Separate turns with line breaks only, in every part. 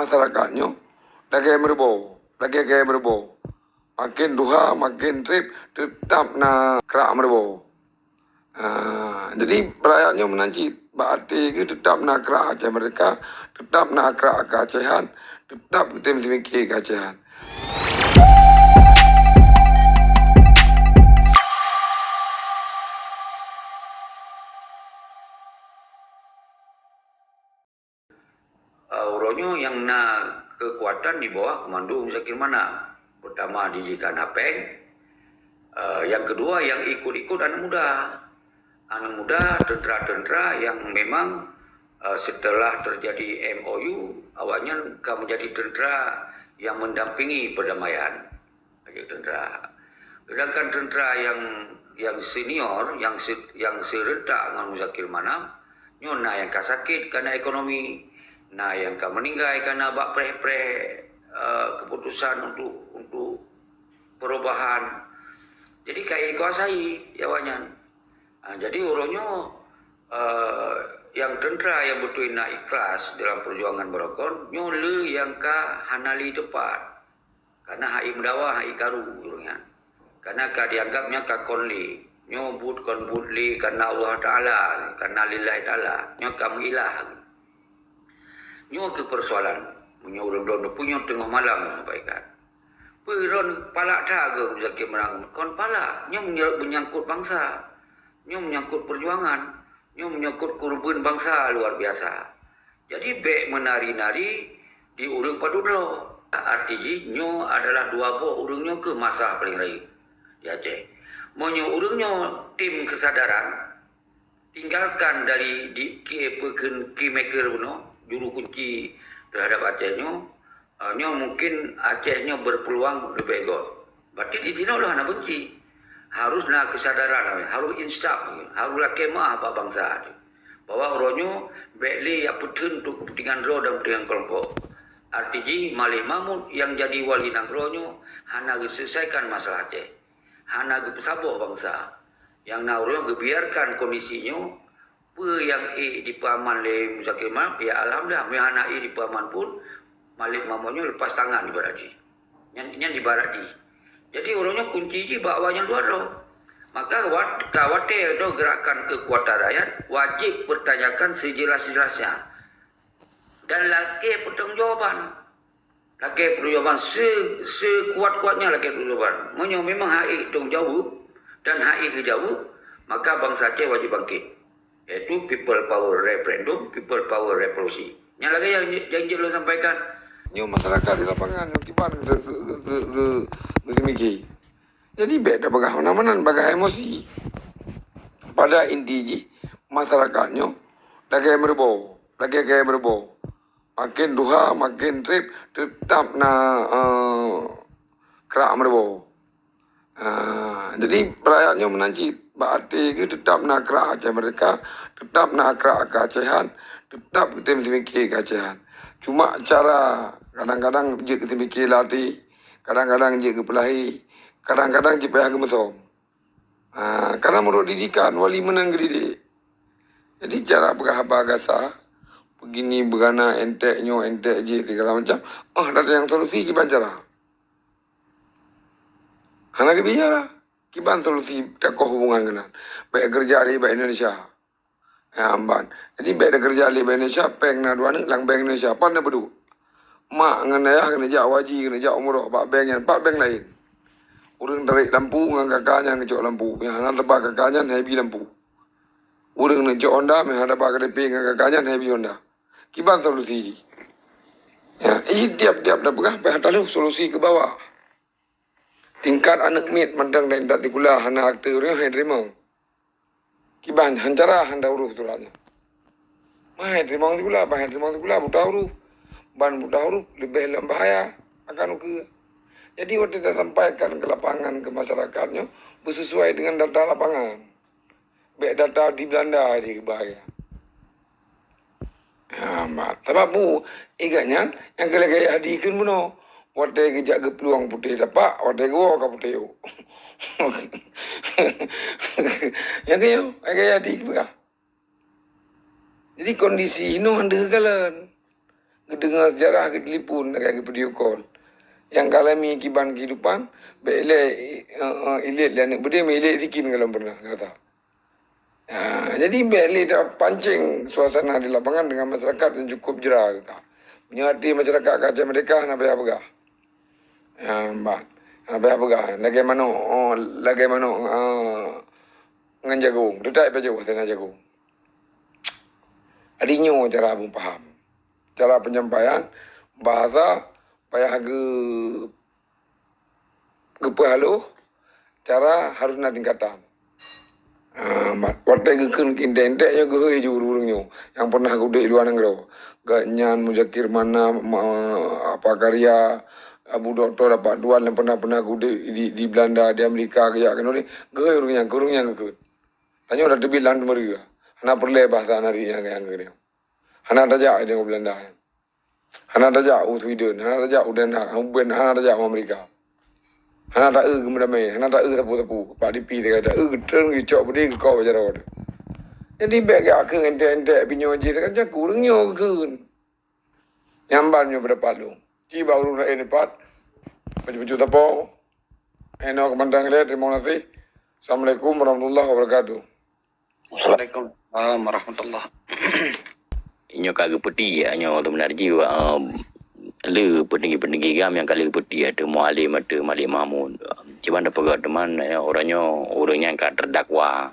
masyarakatnya lagi merebo. Makin duha, makin trip, tetap nak kerak merebo. Jadi rakyatnya menanci, berarti itu tetap nak kerak Aceh mereka, tetap nak kerak keacehan, tetap tim semiki keacehan.
Uronyo yang nak kekuatan di bawah komando Zakir Manap. Pertama didikan Apeng, yang kedua yang ikut-ikut anak muda, tentera-tentera yang memang setelah terjadi MOU awalnya akan menjadi tentera yang mendampingi perdamaian. Tentera. Sedangkan tentera yang senior, yang serentak dengan Zakir Manap, nyona yang sakit karena ekonomi, nah yang meninggal karena bak preh-preh keputusan untuk perubahan. Jadi kaya kuasai jawabannya. Jadi uronyo yang tentera yang betul nak ikhlas dalam perjuangan berokon, nyole yang hanali tempat. Karena hai mendawa, hai karu urungnya. Karena dianggapnya konli. Nyo kon budli karena Allah Ta'ala, karena lillahi ta'ala. Nyo kamu ilah. Nyo ke persoalan punya urang-urang punya tengah malam sampaikan. Peron palak taga Zakir Manap kon palak. Nyo menyangkut bangsa. Nyo menyangkut perjuangan. Nyo menyangkut korban bangsa luar biasa. Jadi bek menari-nari di urang padudlo. Artinya nyo adalah dua buah urangnya ke masa paling raya di Aceh. Monyo urangnya tim kesadaran tinggalkan dari di keymaker puno juru kunci terhadap Acehnya, nyo mungkin Acehnya berpeluang lebih baik. Berarti di sini lah nak benci. Harus nak kesadaran, harus insaf, harus kemah apa bangsa. Bahwa oronyo bekli ya putun untuk kepentingan ro dan kepentingan kelompok. Artinya Malih Mahmud yang jadi wali nangronyo hana selesaikan masalah Aceh. Hana saboh bangsa. Yang nangronyo biarkan kondisinya yang dipaman oleh Zakir Manap, ya alhamdulillah mehana di paman pun Malih Mahmudnya lepas tangan di Baradi. Yang di Baradi. Jadi orangnya kunci di bawahnya dua loh. Maka kawate itu gerakan kekuatan rakyat wajib bertanyakan sejelas-jelasnya. Dan laki pertanggungjawaban. Laki pertanggungjawaban sekuat-kuatnya laki pertanggungjawaban. Memang HI tanggung jawab dan HI kejawab, maka bangsa Aceh wajib bangkit. Yaitu people power referendum, people power revolusi. Yang lagi yang janji lo sampaikan.
Nyo masyarakat di lapangan, nyo kiban ke semiki. Jadi beda bagah mana-mana, bagah emosi. Pada intinya masyarakatnya lagi merebo. Makin duha, makin trip, tetap nak kerak merebo. Jadi rakyatnya menanci, berarti itu tetap nak kerak Aceh mereka, tetap nak kerak keacehan, tetap tim semiki keacehan. Cuma cara kadang-kadang je ke semiki latih, kadang-kadang je ke pelahi, kadang-kadang je payah ke mesom. Karena menurut didikan, wali menang didik. Jadi cara berhabah-gasa, begini berana entek je segala macam. Ada yang solusi kiban cara. Hana kebicara, kiban solusi takoh hubungan kenan. Baik kerja di baik Indonesia. Amban. Jadi baik kerja di baik Indonesia, peng na dua ni lang bank Indonesia. Pan na bedu. Mak ngan ayah kena jak waji, kena jak umroh, pak bank yan, pak bank lain. Urang tarik lampu ngan kakaknya ngejok lampu. Yang hana lebah kakaknya heavy lampu. Urang ngejok Honda, yang hana lebah KDP ngan kakaknya heavy Honda. Kiban solusi. Ya, ini tiap-tiap dah berah, lalu solusi ke bawah. Tingkat anak mit mandang dan tak tikula hana aktornya hai rimau. Kiban hancara handa urus turanya. Hai rimau tikula, hai rimau tikula buta urus. Ban buta urus lebih bahaya akan ke. Jadi waktu kita sampaikan ke lapangan ke masyarakatnya bersesuai dengan data lapangan. Baik data di Belanda di bahaya. Sebab bu iganya yang kelagaya hadikan puno. Wadah kejak ke peluang putih dapat, wadah ke wawak putih yuk. Yang kaya di juga. Jadi kondisi ini anda kekalan. Dengar sejarah ke telefon ke video call. Yang kalami kiban kehidupan, ilit lah nak berdua ilit sikin kalau pernah kata. Jadi ilit dah pancing suasana di lapangan dengan masyarakat yang cukup jerah kata. Punya hati masyarakat kaca mereka nak bayar begah. Mbak, nak bayar begah. Lagi mana ngan jagung. Dedak apa jauh saya nak jagung. Adinyo cara abang faham. Cara penyampaian bahasa payah haluh cara harus nak tingkatan. Waktu gekun kintek-enteknya gehoi je urung-urungnya. Yang pernah aku di luar negeri. Ganyan Muzakir mana apa karya Abu Doktor dapat duan yang pernah aku di Belanda, di Amerika kayak kan ni. Gehoi urungnya gekun. Tanya udah dibilang mereka. Anak perle bahasa nari yang gini. Anak tajak dia Belanda. Anak tajak Sweden, anak tajak Denmark, anak tajak Amerika. Anak tak kemudian anak tak sapu-sapu. Pak DP dia kata, tren gicok beri ke kau baca rawat. Jadi beg ke entek-entek pinyo je kan jaku rengyo ke. Nyambannya berapa lu. Ciba urung nak dapat. Baju-baju tapo. Eno kemandang lihat terima kasih. Assalamualaikum warahmatullahi wabarakatuh.
Assalamualaikum warahmatullahi. Inyo kagak putih ya, inyo tu benar jiwa. Le peninggi-peninggi gam yang kali putih ada mualim ada Malik Mahmud. Cuman ada pegat teman orangnya yang terdakwa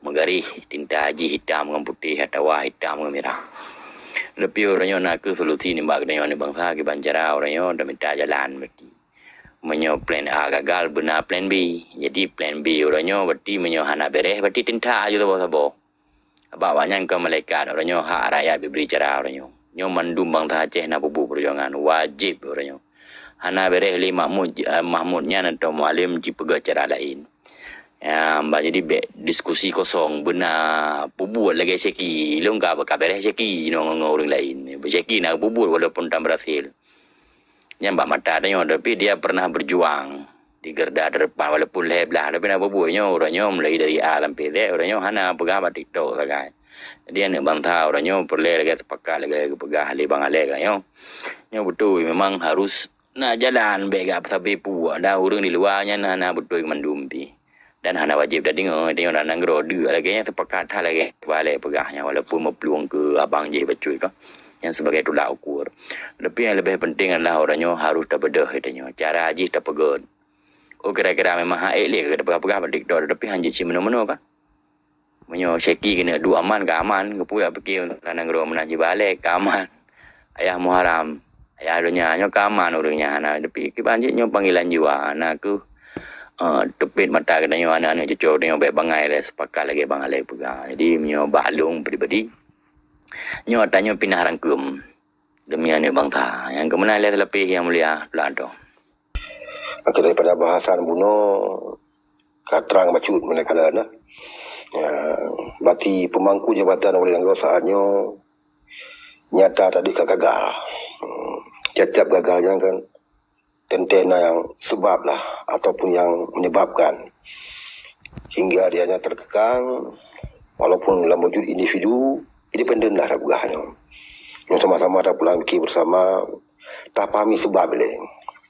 mengarih tinta haji hitam dengan putih atau hitam dengan merah. Lebih orangnya nak ke solusi ni bag dengan bangsa ke bancara orangnya dah minta jalan berarti. Menyo plan A gagal benar plan B. Jadi plan B orangnya berarti menyo hana bereh berarti tinta aja tu sabo. Bawanya ke malaikat orangnya hak rakyat diberi cara orangnya. Nyo mandum bangsa Aceh na bubu perjuangan wajib orangnya. Hana bereh li Mahmudnya atau mualim ji pegah cara lain. Mbak jadi diskusi kosong benar bubu lagi seki lu enggak bereh seki orang lain. Seki nak bubu walaupun tak berhasil. Yang mbak mata adanya tapi dia pernah berjuang di gerda depan walaupun lebelah tapi nak bubunya orangnya mulai dari A sampai Z orangnya hana pegah batik tok sagai. Jadi anak bangsa orangnya perlu lagi sepakat lagi pegah ahli bang alek kan yo betul memang harus nak jalan baik sampai pu ada orang di luarnya nak betul mandum pi dan hana wajib dah dengar nak nangro lagi yang sepakat lagi balik pegahnya walaupun mau peluang ke abang je bacuy kan yang sebagai tolak ukur. Tapi yang lebih penting adalah orangnya harus tak bedah katanya cara haji tak pegon. Kira-kira memang hak elok ke pegah batik tok tapi hanjit si mana-mana kan. Menyo syeki kena dua aman ke aman ke puya fikir tanang ro menaji balik ke aman. Ayah Muharram, ayah dunia nyo ke aman urangnya ana tapi ki banjit nyo panggilan jiwa ana ku tepit mata kena nyo anak-anak cucu nyo baik bangai le sepakat lagi bang alai pegang. Jadi menyo balung pribadi. Nyo tanya pindah rangkum demi ane bangsa. Yang kemenang le lebih yang mulia pelado.
Okey, daripada bahasan buno katrang bacut manakala na. Ya, berarti pemangku jabatan oleh negara saatnya nyata tadi gagal. Tiap-tiap gagalnya kan tentena yang sebab lah ataupun yang menyebabkan hingga dia terkekang walaupun dalam wujud individu independen lah rabgahnya. Yang sama-sama ada pulang fikir bersama tak pahami sebab le.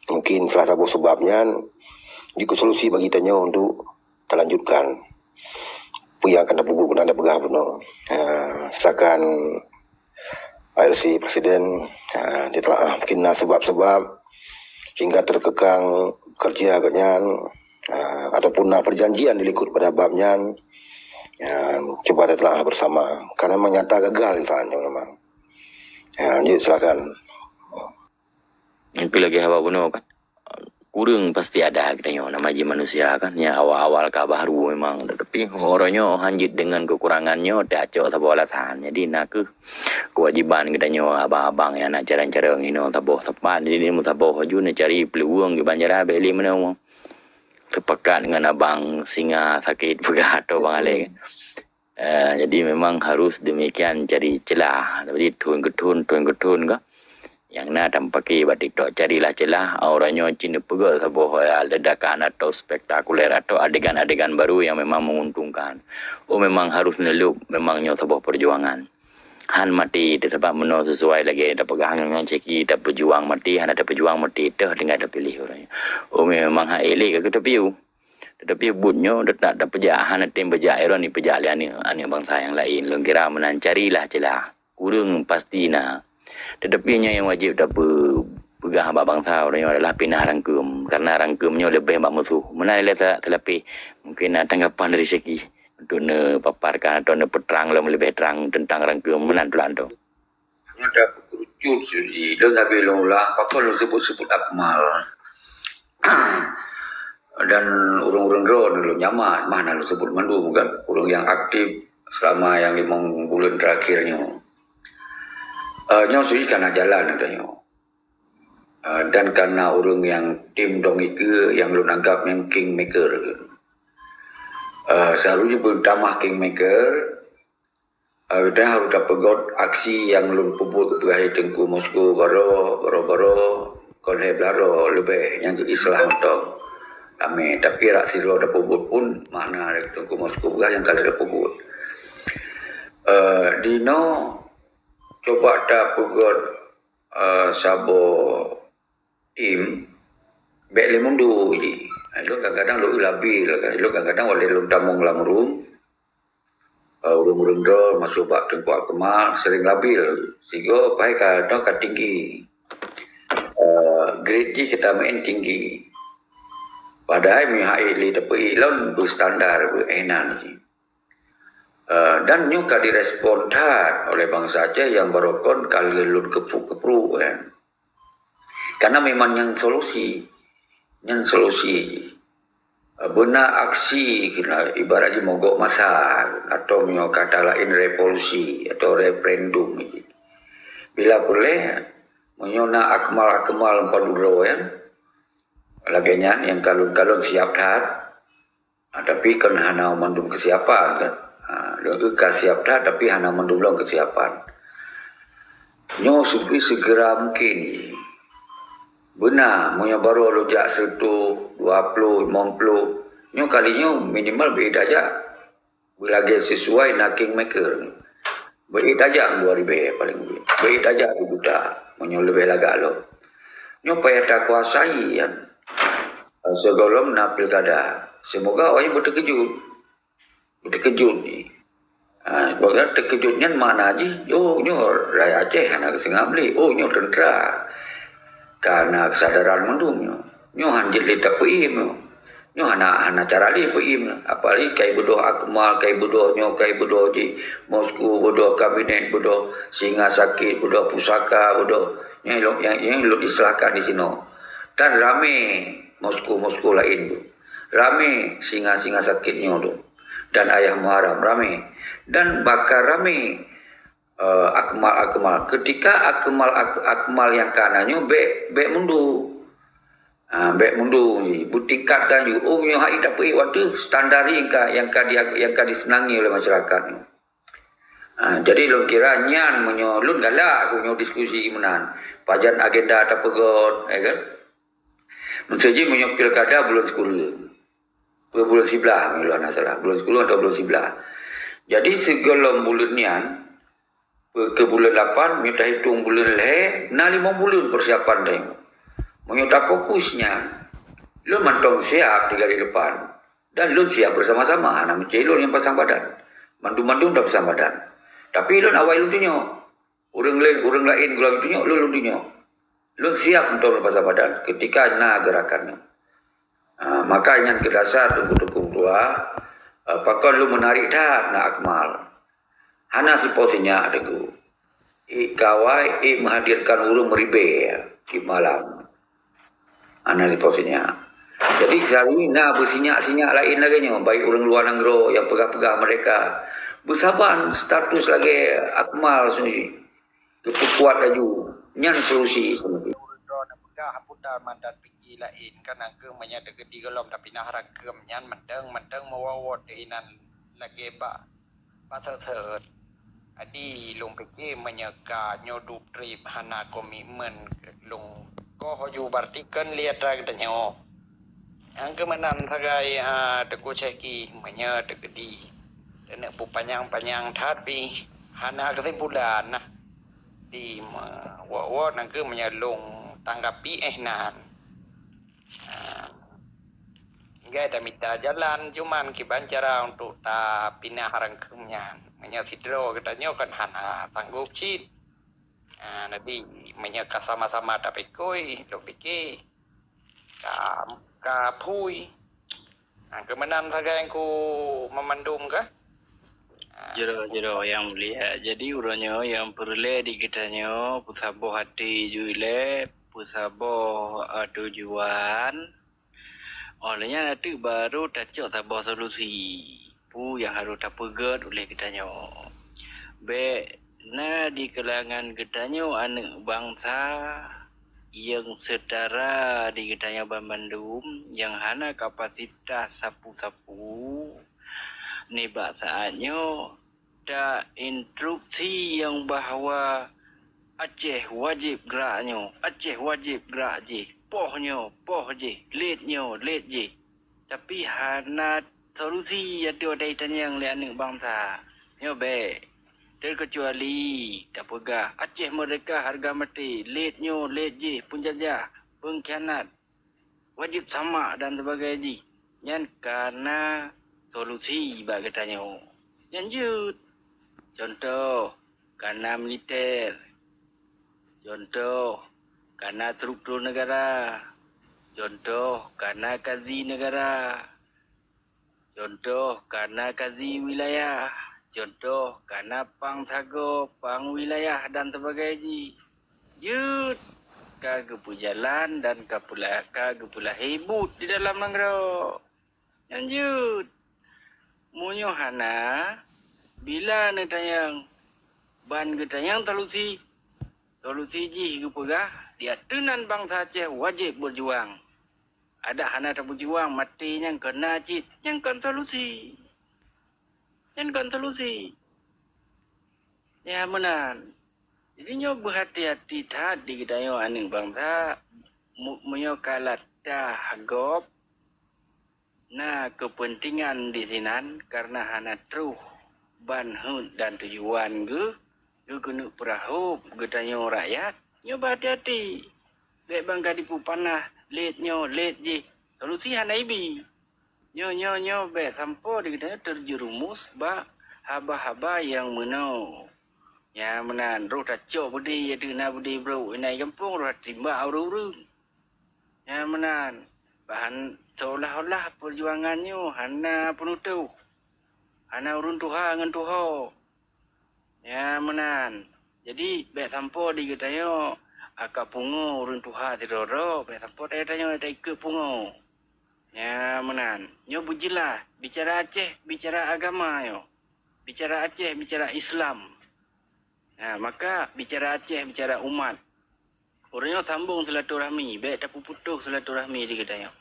Mungkin salah satu sebabnya jika solusi bagi tanya untuk terlanjutkan yang akan dapur guna ada pegah benar. Sesakan ILC Presiden dia telah kena sebab-sebab hingga terkekang kerja agaknya ataupun perjanjian dilikut pada babnya cuba dia telah bersama karena memang nyata gagal misalnya memang. Jadi silakan.
Itu lagi hawa benar kan. Kurang pasti ada katanya nama je manusia kan ya awal-awal ka baru memang tapi orangnya hanjit dengan kekurangannya tak cok sabo alasan jadi nak ke kewajiban katanya abang-abang yang nak cara-cara ngino taboh tepat jadi mu taboh haju nak cari peluang ke banjara beli mana mau sepakat dengan abang singa sakit pegah atau bang alek jadi memang harus demikian cari celah jadi tun ketun ke yang nak pakai batik tok carilah celah orangnya Cina pegal sebuah ledakan atau spektakuler atau adegan-adegan baru yang memang menguntungkan. Memang harus nelup memangnya sebuah perjuangan. Han mati sebab meno sesuai lagi ada pegang dengan ceki ada pejuang mati han ada pejuang mati dah dengan ada pilih orangnya. Oh memang hak elok ke tepiu. Tetapi bunyo tak ada pejahan tim pejak ni pejak ni bangsa yang lain long kira menancarilah celah. Kurang pasti na. Tetapi yang wajib dapat pegang abang bangsa orangnya adalah pindah rangkum karena rangkumnya lebih hebat musuh. Mana lihat tetapi mungkin tanggapan dari segi untuk paparkan atau peterang lebih terang tentang rangkum menantu-lantu.
Ada kerucut sudi dan sampai lah apa lu sebut-sebut Akmal. Dan urung-urung drone lu nyaman mana lu sebut mandu bukan urung yang aktif selama yang 5 bulan terakhirnya. Nyo sudi karena jalan adanya. Dan karena urung yang tim dong itu yang lu anggap yang kingmaker. Seharusnya bertambah kingmaker dan harus dapat god aksi yang lu puput ke hari tengku Moskow baro kolhe blaro lebih yang ke Islam dong. Kami tapi rak silo dapat puput pun mana hari tengku Moskow yang kalau dapat puput. Dino coba dapat god sabo tim bek lemundu ji. Lu kadang-kadang lu labil, lu kadang-kadang wala lu damong lamrum. Urung-urung do masuk bak tengkuak kemal sering labil. Sehingga baik kadang tinggi. Grade ji kita main tinggi. Padahal mi haili dapat ilon berstandar berenan ji. Dan nyuka direspon tat oleh bangsa Aceh yang barokon kali lun kepru kan. Karena memang yang solusi benar aksi kena ibaratnya mogok masa atau mio kata lain revolusi atau referendum bila boleh menyona akmal padudro ya lagenya yang kalun siap tat tapi kan hana mandum kesiapan kan siap tat tapi hana mandum belum kesiapan nyo segera mungkin benar, punya baru lojak 100, 20, 50. Nyo kalinya minimal beda aja. Bila sesuai nak kingmaker. Beda aja 2,000 paling lebih. Beda aja 2 juta. Nyo lebih lagak lo. Nyo payah tak kuasai kan. Sebelum nak pilkada. Semoga orang berterkejut ni. Bahkan terkejutnya mana aja. Oh, nyo Raya Aceh anak Singamli. Oh, nyo tentera. Karena kesadaran mendungnya nyo hanjil kita peim nyo hana cara li peim apalagi kai bodoh Akmal kai bodoh nyo kai bodoh di Moskow bodoh kabinet bodoh singa sakit bodoh pusaka bodoh yang lu diselahkan di sini dan rame Moskow lain tu rame singa sakitnya tu dan ayah Muharram rame dan bakar rame Akmal ketika Akmal yang kanannya bek mundur butikat kan you nyo hak tak pergi waktu standar yang disenangi oleh masyarakat jadi lo kira nyan menyolun galak aku nyo diskusi menan pajan agenda tak pegot kan menseji menyo pilkada bulan 10 bulan 11 milo ana salah bulan 10 atau bulan 11 jadi segala bulan nian ke bulan 8, kita hitung bulan leh, 5 bulan persiapan dia. Menyuta fokusnya, lu mantong siap di garis depan. Dan lu siap bersama-sama, anak mencilur yang pasang badan. Mandu-mandu tak pasang badan. Tapi lu awal lu tunjuk. Orang lain gulang tunjuk, lu tunjuk. Lu siap untuk pasang badan ketika gerakannya. Maka yang kedasar tunggu-tunggu tua, apakah lu menarik dah nak Akmal. Hana si posisinya adegu. Kawai menghadirkan urung meribe di malam. Hana si posisinya. Jadi sehari ini bersinyak-sinyak lain lagi nya. Baik orang luar negara yang pegang-pegang mereka. Bersabar status lagi Akmal sendiri. Kuat laju. Nyan solusi.
Haputar mandat pergi lain kan angke menyada gedi gelom tapi nah rangkem nyan menteng mewawot dehinan lagi pasal third adi lung pergi menyeka nyodup trip hana komitmen lung ko hoju bartikan lihat rag danyo angke menan sagai teku ceki menya tegedi dan pu panjang-panjang that pi hana kesimpulan nah di wawat nang ke menyalung tanggapi nan enggak ada minta jalan cuman kiban cara untuk ta pindah harangkemnya menyasidro katanya kan hana sanggup cit nanti menyeka sama-sama tapi koi lo pikir ka pui kemenan saga yang ku memandum kah
Jero yang melihat. Jadi urangnya yang perle di kitanya pusabo hati juile pusabo tujuan. Olehnya nanti baru tacok sabo solusi. Pu yang harus tapegat oleh kitanya. Be na di kalangan kitanya anak bangsa yang setara di kitanya Bandung yang hana kapasitas sapu-sapu ni saatnya ada instruksi yang bahawa Aceh wajib geraknya, Aceh wajib gerak je, poh je, let je. Tapi hana solusi ada tanya yang lian bangsa. Yo be, terkecuali tak pegah Aceh merdeka harga mati, let je, penjajah, pengkhianat, wajib sama dan sebagainya. Yang karena solusi bagi tanya. Lanjut. Contoh, karena militer. Contoh, karena struktur negara. Contoh, karena kazi negara. Contoh, karena kazi wilayah. Contoh, karena pang sago, pang wilayah dan sebagainya. Jut. Kagak jalan dan kagak pula hebut di dalam negara. Lanjut. Munyo hana bila netayang ban getayang solusi ji gupegah dia tenan bangsa Aceh wajib berjuang. Ada hana tak berjuang mati yang kena cit yang kan solusi. Ya menan. Jadi nyo berhati-hati tadi getayo aning bangsa munyo kalat dah gop. Nah, kepentingan di sini karena hana truh ban hud dan tujuan ge kena perahu getanya rakyat nyoba hati-hati. Lek bangga di panah let je. Solusi hana ibi. Nyo be sampo di getanya terjerumus ba haba-haba yang menau. Ya menan roh tacok budi ya dina budi bro inai kampung roh timba aurung. Ya menan bahan seolah-olah perjuangannya hana penutup. Hana urun Tuhan dengan Tuhan. Ya menan. Jadi baik sampo di getanya akak pungo urun Tuhan tidoro. Baik sampo dia ikut pungo. Ya menan. Nyo bujilah. Bicara Aceh, bicara agama yo. Bicara Aceh, bicara Islam. Nah, maka bicara Aceh, bicara umat. Orangnya sambung silaturahmi. Baik tak putus silaturahmi di getanya.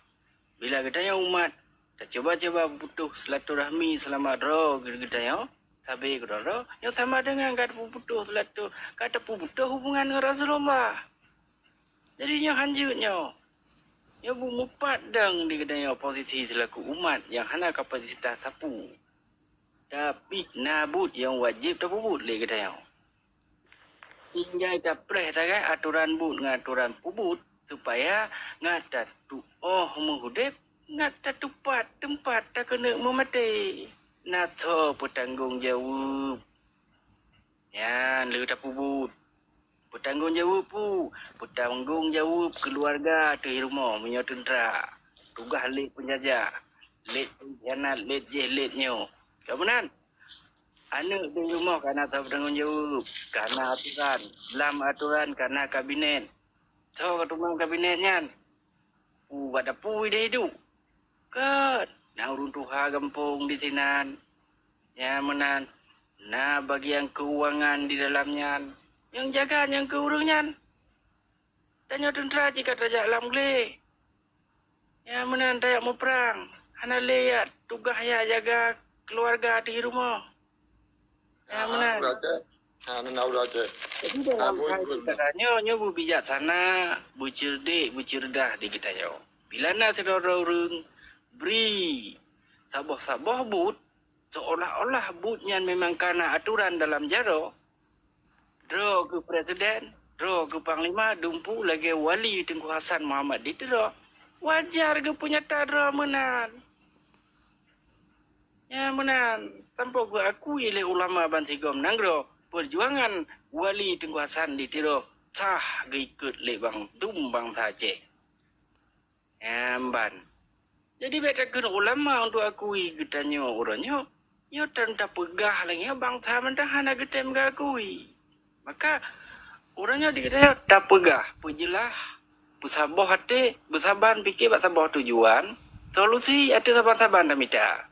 Bila getanya umat, tak coba-coba putus silaturahmi selama roh getanya, sabi roh, yang sama dengan kata putus kata putus hubungan dengan Rasulullah. Jadi nyo hanjutnya, nyo mupat dang di getanya posisi selaku umat yang hana kapasitas sapu. Tapi nabut yang wajib tak puput le getanya. Tinggal dapres sagai aturan but dengan aturan puput. Supaya ngata tu menghudip ngata tupat tempat tak kena memati nato bertanggungjawab ya lu tak pubut bertanggungjawab bertanggungjawab keluarga di rumah punya tentera tugas lek penjajah lek pengkhianat letnyo kemudian anak di rumah karena tak bertanggungjawab karena aturan dalam aturan karena kabinet. So, ketua kabinetnya, ada pui dia hidup. Kan, nah urun Tuhan kampung di sini. Ya menan, nah bagian keuangan di dalamnya, yang jaga yang keurungnya. Tanya tentera jika raja alam gele. Ya menan dayak mau perang, hana lihat tugas ya jaga keluarga di rumah. Ya menan. Jadi dalam hal katanya nyo bijaksana, bercerdik, bercerdah di kita yo. Bila nak saudara orang beri sabah-sabah but, seolah-olah butnya memang karena aturan dalam jaro. Draw ke presiden, draw ke panglima, dumpu lagi wali Tengku Hasan Muhammad di draw. Wajar ke punya tadra menan. Ya menan. Tanpa gue akui oleh ulama Bansigom Nanggro. Perjuangan wali Tengku Hasan di draw. Sah ke ikut le bang tumbang saja. Ya ban. Jadi beda kena ulama untuk akui getanya orangnya. Ya tak pegah lagi ya bangsa mentah nak kita mengakui. Maka orangnya dikata tak pegah, pujilah, bersabar hati, bersabar fikir, bersabar tujuan, solusi ada sabar-sabar dah minta.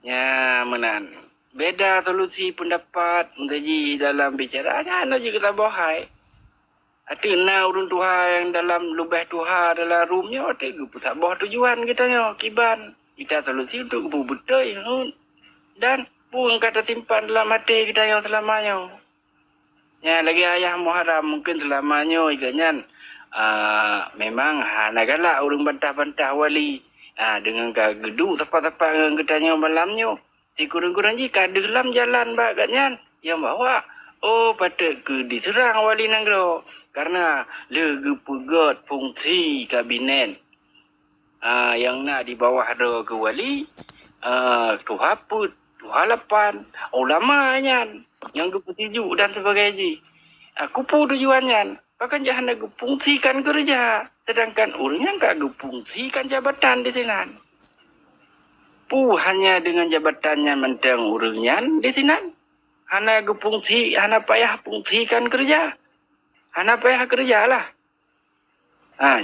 Ya menan, beda solusi pendapat mengaji dalam bicara, ada juga sabar hai. Ada na urun Tuhan yang dalam lubah Tuhan dalam rumnya, ada juga bersabar tujuan kita nya, kiban. Kita solusi untuk betul dan pun kata simpan dalam hati kita yang selamanya. Ya lagi ayah Muharram mungkin selamanya ikatnya memang nak galak orang bantah-bantah wali dengan geduk sepat-sepat dengan ketanya malamnya si kurang-kurang je kadelam jalan bagatnya yang bawa patut ke diserang wali Nanggro karena legi pegat fungsi kabinet yang nak di bawah ada ke wali tu haput tu halapan ulamanya yang kepetujuk dan sebagainya. Kupu tujuannya. Bahkan jangan nak fungsikan kerja. Sedangkan orangnya tak fungsikan jabatan di sini. Hanya dengan jabatannya mentang orangnya di sini. Hanya fungsi, hanya payah fungsikan kerja. Hanya payah kerja lah.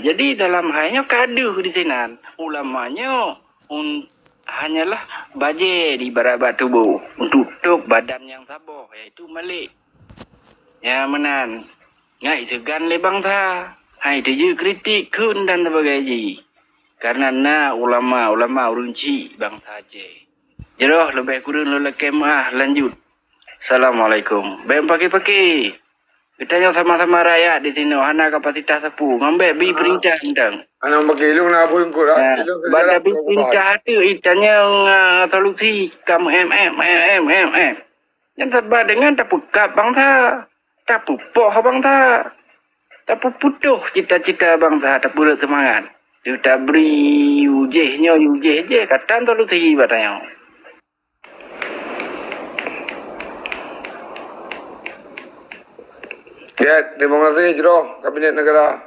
Jadi dalam halnya kaduh di sini. Ulamanya hanyalah baje di barabat tubuh untuk tutup badan yang sabar iaitu malik. Ya menan. Ngai segan le bangsa. Hai tu kritik kun dan sebagainya. Karena ulama urunci bangsa je. Jeroh lebih kurang lola kemah lanjut. Assalamualaikum. Baik pakai-pakai. Kita yang sama-sama rakyat di sini hana kapasitas sepu ngambil bi perintah tentang.
Anak pakai ilung nak pun kau dah.
Pada bi perintah ada itanya solusi kamu yang sebab dengan tak pekap bangsa, tak pupoh bangsa, tak putuh cita-cita bangsa, tak pula semangat. Dia tak beri ujeh je kata solusi batanya.
Ya, terima kasih Jero Kabinet Negara.